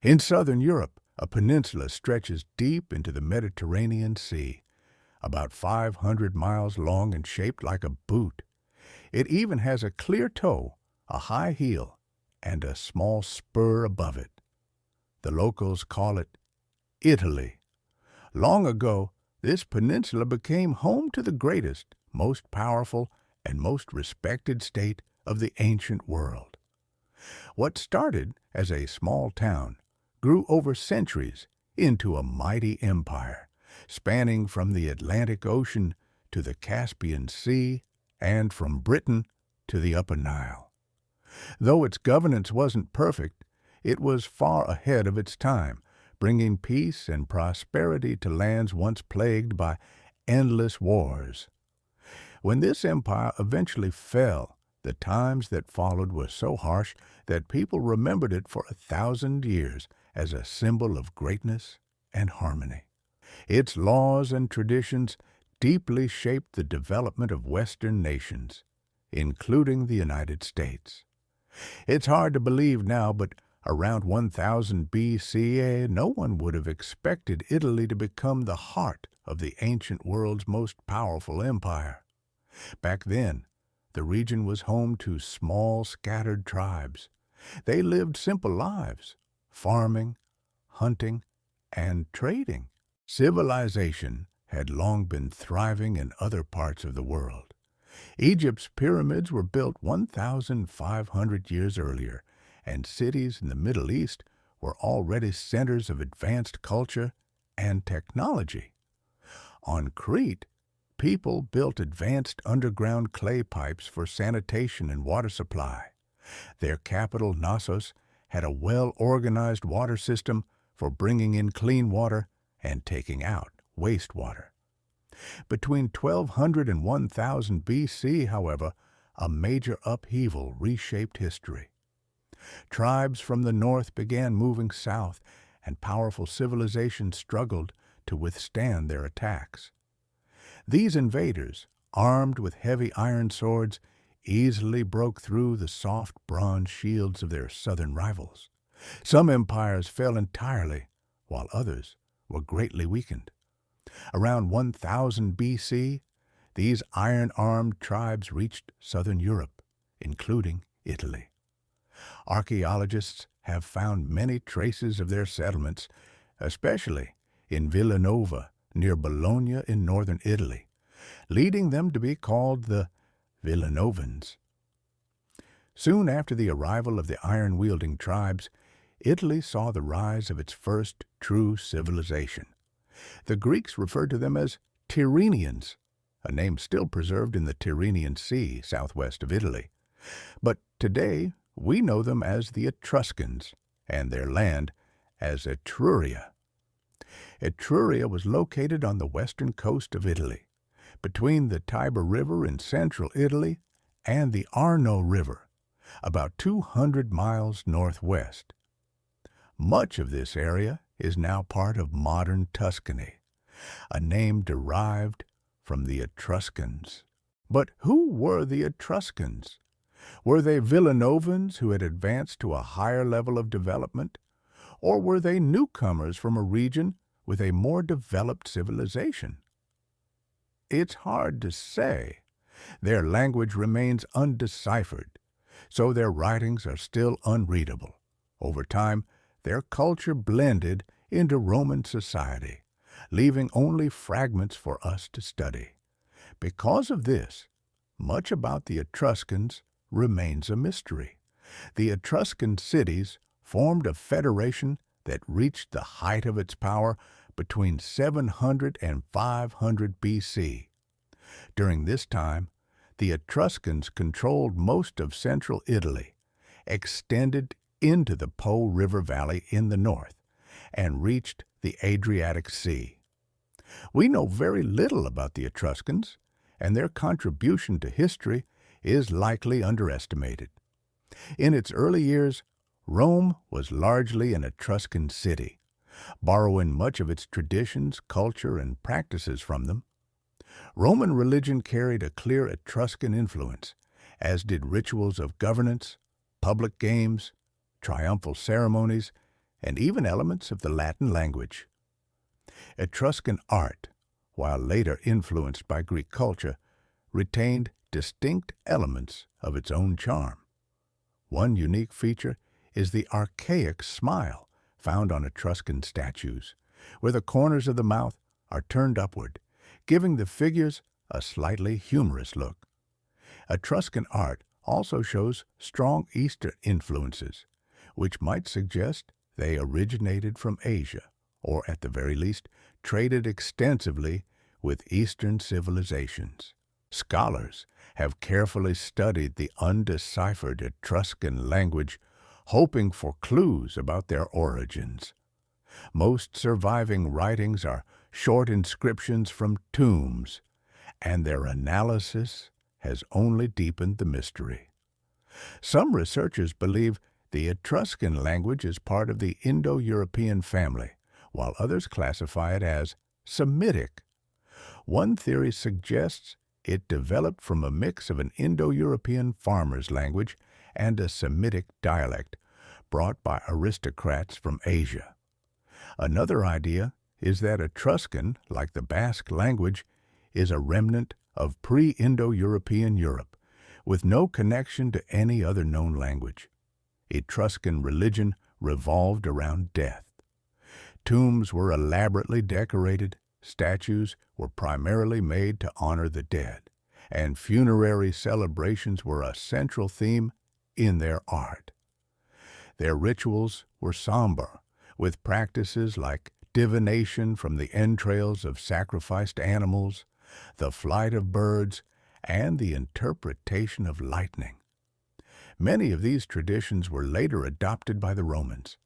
In southern Europe, a peninsula stretches deep into the Mediterranean Sea, about 500 miles long and shaped like a boot. It even has a clear toe, a high heel, and a small spur above it. The locals call it Italy. Long ago, this peninsula became home to the greatest, most powerful, and most respected state of the ancient world. What started as a small town grew over centuries into a mighty empire, spanning from the Atlantic Ocean to the Caspian Sea and from Britain to the Upper Nile. Though its governance wasn't perfect, it was far ahead of its time, bringing peace and prosperity to lands once plagued by endless wars. When this empire eventually fell, the times that followed were so harsh that people remembered it for 1,000 years as a symbol of greatness and harmony. Its laws and traditions deeply shaped the development of Western nations, including the United States. It's hard to believe now, but around 1000 BC, no one would have expected Italy to become the heart of the ancient world's most powerful empire. Back then, the region was home to small, scattered tribes. They lived simple lives, farming, hunting, and trading. Civilization had long been thriving in other parts of the world. Egypt's pyramids were built 1,500 years earlier, and cities in the Middle East were already centers of advanced culture and technology. On Crete, people built advanced underground clay pipes for sanitation and water supply. Their capital, Knossos, had a well-organized water system for bringing in clean water and taking out wastewater. Between 1200 and 1000 BC, however, a major upheaval reshaped history. Tribes from the north began moving south, and powerful civilizations struggled to withstand their attacks. These invaders, armed with heavy iron swords, easily broke through the soft bronze shields of their southern rivals. Some empires fell entirely, while others were greatly weakened. Around 1000 BC, these iron-armed tribes reached southern Europe, including Italy. Archaeologists have found many traces of their settlements, especially in Villanova, near Bologna in northern Italy, leading them to be called the Villanovans. Soon after the arrival of the iron-wielding tribes, Italy saw the rise of its first true civilization. The Greeks referred to them as Tyrrhenians, a name still preserved in the Tyrrhenian Sea, southwest of Italy. But today, we know them as the Etruscans, and their land as Etruria. Etruria was located on the western coast of Italy, between the Tiber River in central Italy and the Arno River, about 200 miles northwest. Much of this area is now part of modern Tuscany, a name derived from the Etruscans. But who were the Etruscans? Were they Villanovans who had advanced to a higher level of development? Or were they newcomers from a region with a more developed civilization? It's hard to say. Their language remains undeciphered, so their writings are still unreadable. Over time, their culture blended into Roman society, leaving only fragments for us to study. Because of this, much about the Etruscans remains a mystery. The Etruscan cities formed a federation that reached the height of its power between 700 and 500 BC. During this time, the Etruscans controlled most of central Italy, extended into the Po River Valley in the north, and reached the Adriatic Sea. We know very little about the Etruscans, and their contribution to history is likely underestimated. In its early years, Rome was largely an Etruscan city, borrowing much of its traditions, culture, and practices from them. Roman religion carried a clear Etruscan influence, as did rituals of governance, public games, triumphal ceremonies, and even elements of the Latin language. Etruscan art, while later influenced by Greek culture, retained distinct elements of its own charm. One unique feature is the archaic smile found on Etruscan statues, where the corners of the mouth are turned upward, giving the figures a slightly humorous look. Etruscan art also shows strong Eastern influences, which might suggest they originated from Asia, or at the very least, traded extensively with Eastern civilizations. Scholars have carefully studied the undeciphered Etruscan language, hoping for clues about their origins. Most surviving writings are short inscriptions from tombs, and their analysis has only deepened the mystery. Some researchers believe the Etruscan language is part of the Indo-European family, while others classify it as Semitic. One theory suggests it developed from a mix of an Indo-European farmer's language and a Semitic dialect brought by aristocrats from Asia. Another idea is that Etruscan, like the Basque language, is a remnant of pre-Indo-European Europe, with no connection to any other known language. Etruscan religion revolved around death. Tombs were elaborately decorated, statues were primarily made to honor the dead, and funerary celebrations were a central theme in their art. Their rituals were somber, with practices like divination from the entrails of sacrificed animals, the flight of birds, and the interpretation of lightning. Many of these traditions were later adopted by the Romans,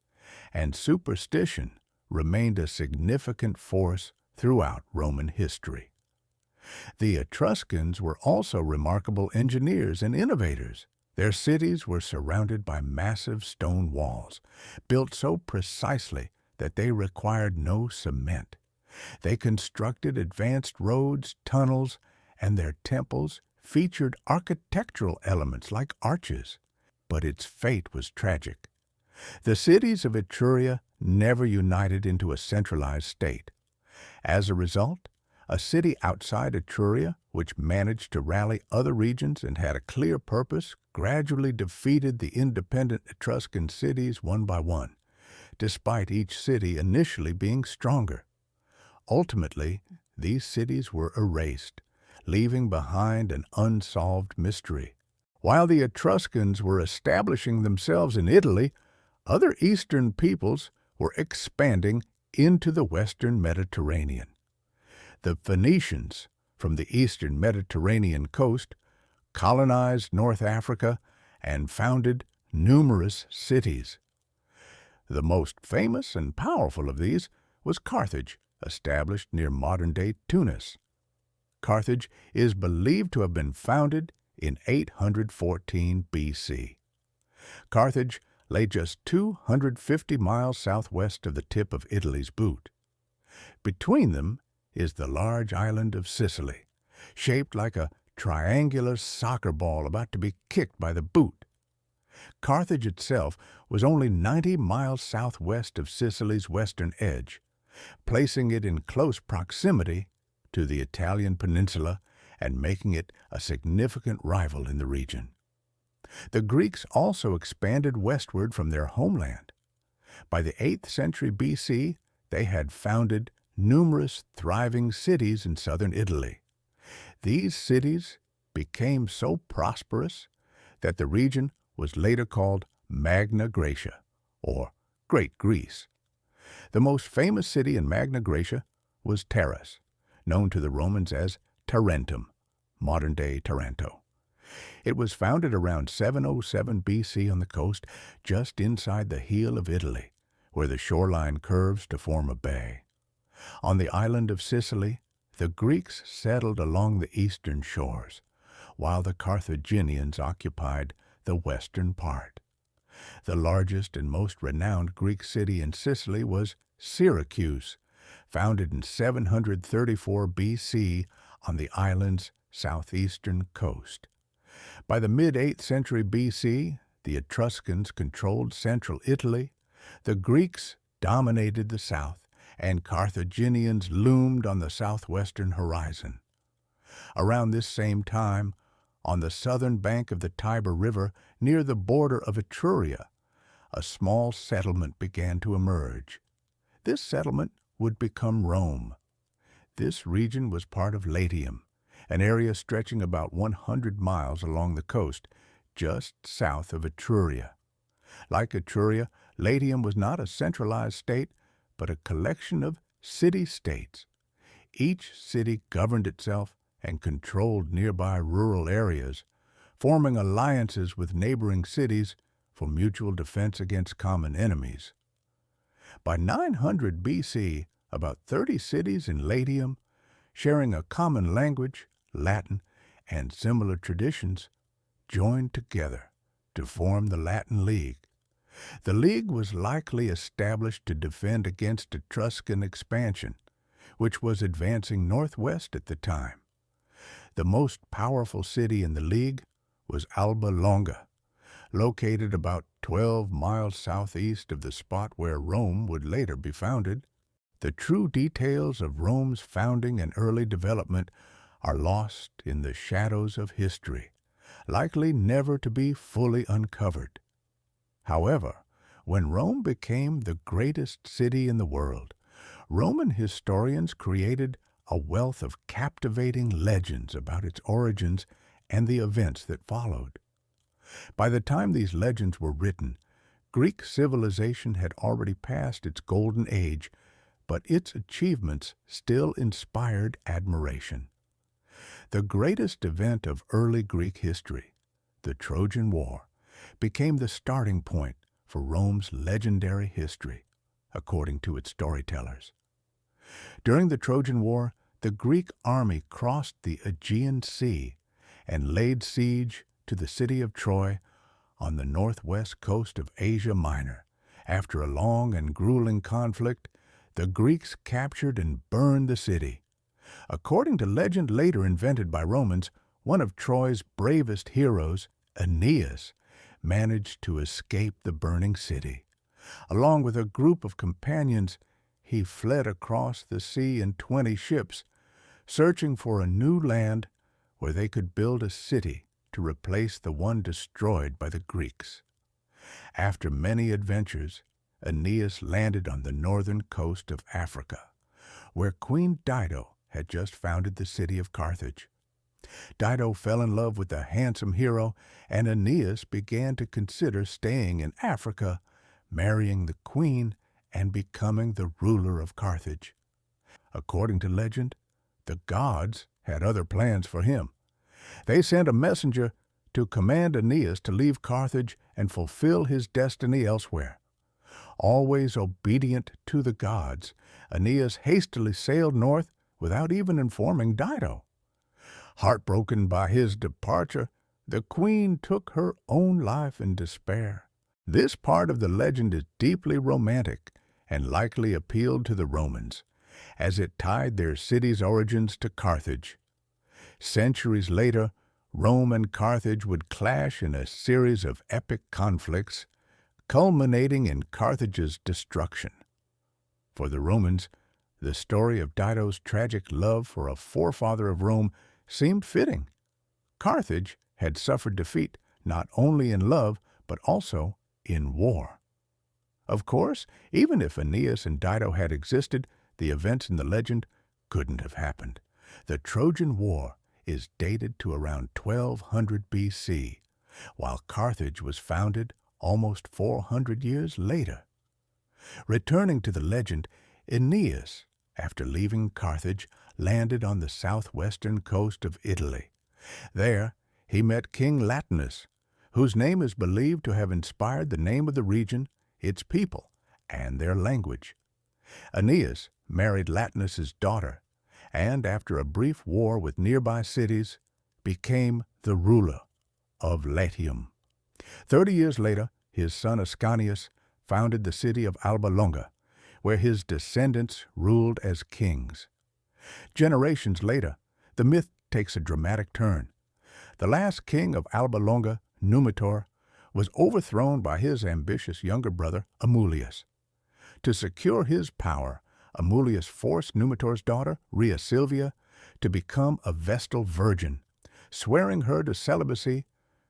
and superstition remained a significant force throughout Roman history. The Etruscans were also remarkable engineers and innovators. Their cities were surrounded by massive stone walls, built so precisely that they required no cement. They constructed advanced roads, tunnels, and their temples featured architectural elements like arches. But its fate was tragic. The cities of Etruria never united into a centralized state. As a result, a city outside Etruria, which managed to rally other regions and had a clear purpose, gradually defeated the independent Etruscan cities one by one, despite each city initially being stronger. Ultimately, these cities were erased, leaving behind an unsolved mystery. While the Etruscans were establishing themselves in Italy, other Eastern peoples were expanding into the Western Mediterranean. The Phoenicians, from the Eastern Mediterranean coast, colonized North Africa and founded numerous cities. The most famous and powerful of these was Carthage, established near modern-day Tunis. Carthage is believed to have been founded in 814 B.C. Carthage lay just 250 miles southwest of the tip of Italy's boot. Between them is the large island of Sicily, shaped like a triangular soccer ball about to be kicked by the boot. Carthage itself was only 90 miles southwest of Sicily's western edge, placing it in close proximity to the Italian peninsula and making it a significant rival in the region. The Greeks also expanded westward from their homeland. By the 8th century B.C., they had founded numerous thriving cities in southern Italy. These cities became so prosperous that the region was later called Magna Graecia, or Great Greece. The most famous city in Magna Graecia was Taras, known to the Romans as Tarentum, modern-day Taranto. It was founded around 707 B.C. on the coast, just inside the heel of Italy, where the shoreline curves to form a bay. On the island of Sicily, the Greeks settled along the eastern shores, while the Carthaginians occupied the western part. The largest and most renowned Greek city in Sicily was Syracuse, founded in 734 B.C. on the island's southeastern coast. By the mid-8th century B.C., the Etruscans controlled central Italy, The Greeks dominated the south, and Carthaginians loomed on the southwestern horizon. Around this same time, on the southern bank of the Tiber River, near the border of Etruria, a small settlement began to emerge. This settlement would become Rome. This region was part of Latium, an area stretching about 100 miles along the coast, just south of Etruria. Like Etruria, Latium was not a centralized state, but a collection of city-states. Each city governed itself and controlled nearby rural areas, forming alliances with neighboring cities for mutual defense against common enemies. By 900 BC, about 30 cities in Latium, sharing a common language, Latin, and similar traditions, joined together to form the Latin League. The League was likely established to defend against Etruscan expansion, which was advancing northwest at the time. The most powerful city in the League was Alba Longa, located about 12 miles southeast of the spot where Rome would later be founded. The true details of Rome's founding and early development are lost in the shadows of history, likely never to be fully uncovered. However, when Rome became the greatest city in the world, Roman historians created a wealth of captivating legends about its origins and the events that followed. By the time these legends were written, Greek civilization had already passed its golden age, but its achievements still inspired admiration. The greatest event of early Greek history, the Trojan War, became the starting point for Rome's legendary history, according to its storytellers. During the Trojan War, the Greek army crossed the Aegean Sea and laid siege to the city of Troy on the northwest coast of Asia Minor. After a long and grueling conflict, the Greeks captured and burned the city. According to legend later invented by Romans, one of Troy's bravest heroes, Aeneas, managed to escape the burning city. Along with a group of companions, he fled across the sea in 20 ships, searching for a new land where they could build a city to replace the one destroyed by the Greeks. After many adventures, Aeneas landed on the northern coast of Africa, where Queen Dido had just founded the city of Carthage. Dido fell in love with the handsome hero, and Aeneas began to consider staying in Africa, marrying the queen, and becoming the ruler of Carthage. According to legend, the gods had other plans for him. They sent a messenger to command Aeneas to leave Carthage and fulfill his destiny elsewhere. Always obedient to the gods, Aeneas hastily sailed north without even informing Dido. Heartbroken by his departure, the queen took her own life in despair. This part of the legend is deeply romantic and likely appealed to the Romans, as it tied their city's origins to Carthage. Centuries later, Rome and Carthage would clash in a series of epic conflicts, culminating in Carthage's destruction. For the Romans, the story of Dido's tragic love for a forefather of Rome seemed fitting. Carthage had suffered defeat not only in love, but also in war. Of course, even if Aeneas and Dido had existed, the events in the legend couldn't have happened. The Trojan War is dated to around 1200 BC, while Carthage was founded almost 400 years later. Returning to the legend, Aeneas, after leaving Carthage, landed on the southwestern coast of Italy. There, he met King Latinus, whose name is believed to have inspired the name of the region, its people, and their language. Aeneas married Latinus's daughter, and after a brief war with nearby cities, became the ruler of Latium. 30 years later, his son Ascanius founded the city of Alba Longa, where his descendants ruled as kings. Generations later, the myth takes a dramatic turn. The last king of Alba Longa, Numitor, was overthrown by his ambitious younger brother, Amulius. To secure his power, Amulius forced Numitor's daughter, Rhea Silvia, to become a Vestal virgin, swearing her to celibacy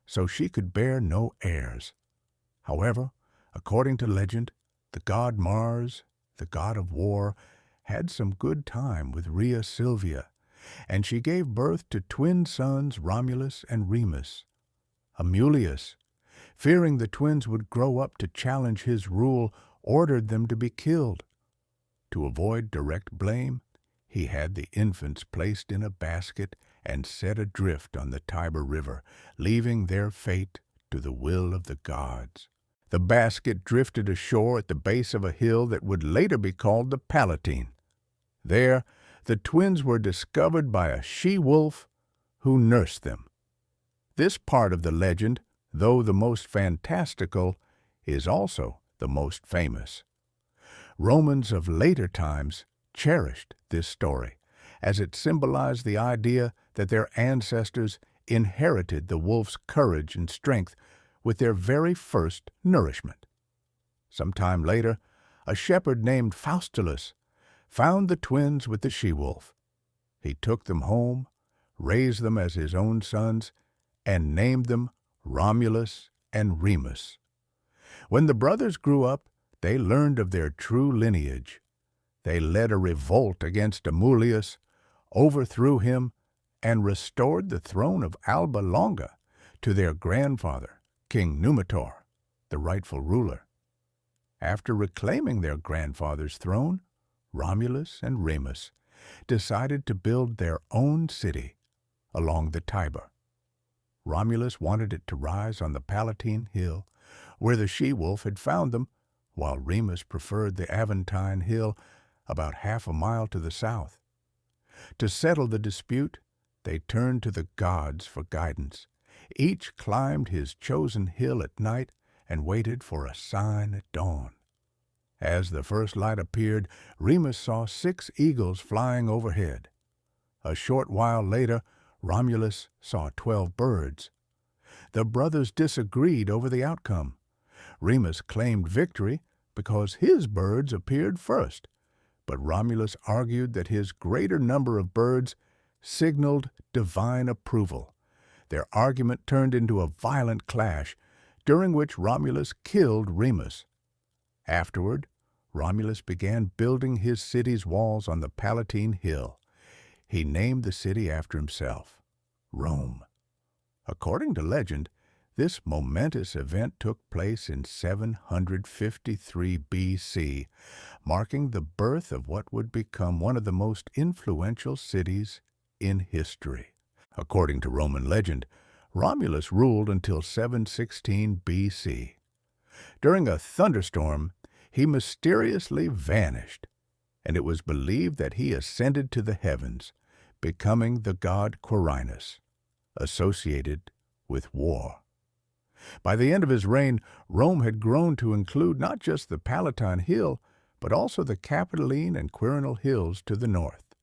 so she could bear no heirs. However, according to legend, the god Mars, the god of war, had some good time with Rhea Silvia, and she gave birth to twin sons Romulus and Remus. Amulius, fearing the twins would grow up to challenge his rule, ordered them to be killed. To avoid direct blame, he had the infants placed in a basket and set adrift on the Tiber River, leaving their fate to the will of the gods. The basket drifted ashore at the base of a hill that would later be called the Palatine. There, the twins were discovered by a she-wolf who nursed them. This part of the legend, though the most fantastical, is also the most famous. Romans of later times cherished this story, as it symbolized the idea that their ancestors inherited the wolf's courage and strength with their very first nourishment. Sometime later, a shepherd named Faustulus found the twins with the she-wolf. He took them home, raised them as his own sons, and named them Romulus and Remus. When the brothers grew up, they learned of their true lineage. They led a revolt against Amulius, overthrew him, and restored the throne of Alba Longa to their grandfather, King Numitor, the rightful ruler. After reclaiming their grandfather's throne, Romulus and Remus decided to build their own city along the Tiber. Romulus wanted it to rise on the Palatine Hill, where the she-wolf had found them, while Remus preferred the Aventine Hill about half a mile to the south. To settle the dispute, they turned to the gods for guidance. Each climbed his chosen hill at night and waited for a sign at dawn. As the first light appeared, Remus saw 6 eagles flying overhead. A short while later, Romulus saw 12 birds. The brothers disagreed over the outcome. Remus claimed victory because his birds appeared first, but Romulus argued that his greater number of birds signaled divine approval. Their argument turned into a violent clash, during which Romulus killed Remus. Afterward, Romulus began building his city's walls on the Palatine Hill. He named the city after himself, Rome. According to legend, this momentous event took place in 753 B.C., marking the birth of what would become one of the most influential cities in history. According to Roman legend, Romulus ruled until 716 B.C. During a thunderstorm, he mysteriously vanished, and it was believed that he ascended to the heavens, becoming the god Quirinus, associated with war. By the end of his reign, Rome had grown to include not just the Palatine Hill, but also the Capitoline and Quirinal hills to the north.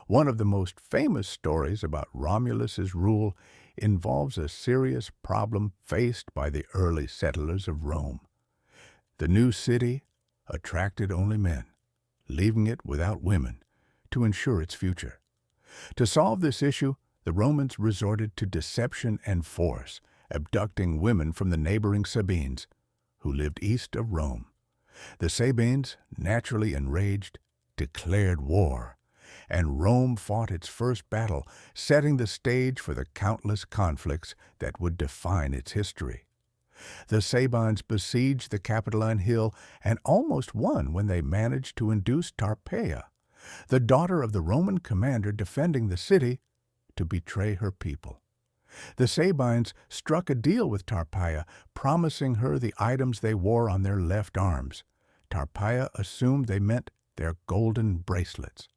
One of the most famous stories about Romulus's rule involves a serious problem faced by the early settlers of Rome. The new city attracted only men, leaving it without women, to ensure its future. To solve this issue, the Romans resorted to deception and force, abducting women from the neighboring Sabines, who lived east of Rome. The Sabines, naturally enraged, declared war, and Rome fought its first battle, setting the stage for the countless conflicts that would define its history. The Sabines besieged the Capitoline Hill and almost won when they managed to induce Tarpeia, the daughter of the Roman commander defending the city, to betray her people. The Sabines struck a deal with Tarpeia, promising her the items they wore on their left arms. Tarpeia assumed they meant their golden bracelets.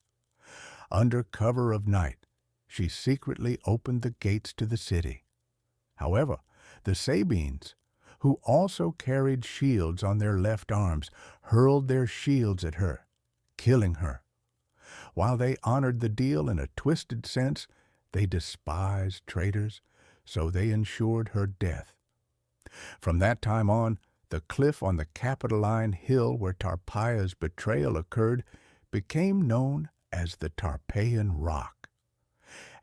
Under cover of night, she secretly opened the gates to the city. However, the Sabines, who also carried shields on their left arms, hurled their shields at her, killing her. While they honored the deal in a twisted sense, they despised traitors, so they ensured her death. From that time on, the cliff on the Capitoline Hill where Tarpeia's betrayal occurred became known as the Tarpeian Rock.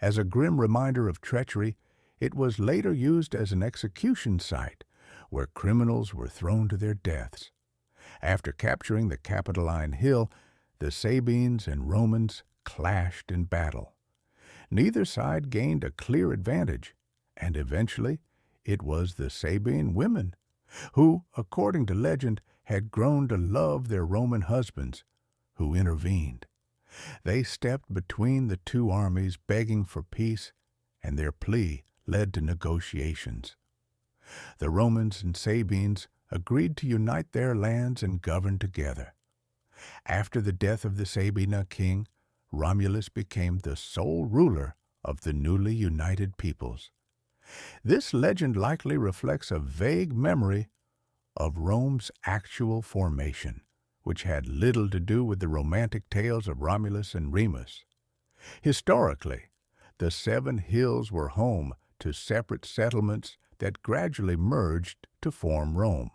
As a grim reminder of treachery, it was later used as an execution site where criminals were thrown to their deaths. After capturing the Capitoline Hill, the Sabines and Romans clashed in battle. Neither side gained a clear advantage, and eventually it was the Sabine women who, according to legend, had grown to love their Roman husbands, who intervened. They stepped between the two armies begging for peace, and their plea led to negotiations. The Romans and Sabines agreed to unite their lands and govern together. After the death of the Sabine king, Romulus became the sole ruler of the newly united peoples. This legend likely reflects a vague memory of Rome's actual formation, which had little to do with the romantic tales of Romulus and Remus. Historically, the Seven Hills were home to separate settlements that gradually merged to form Rome.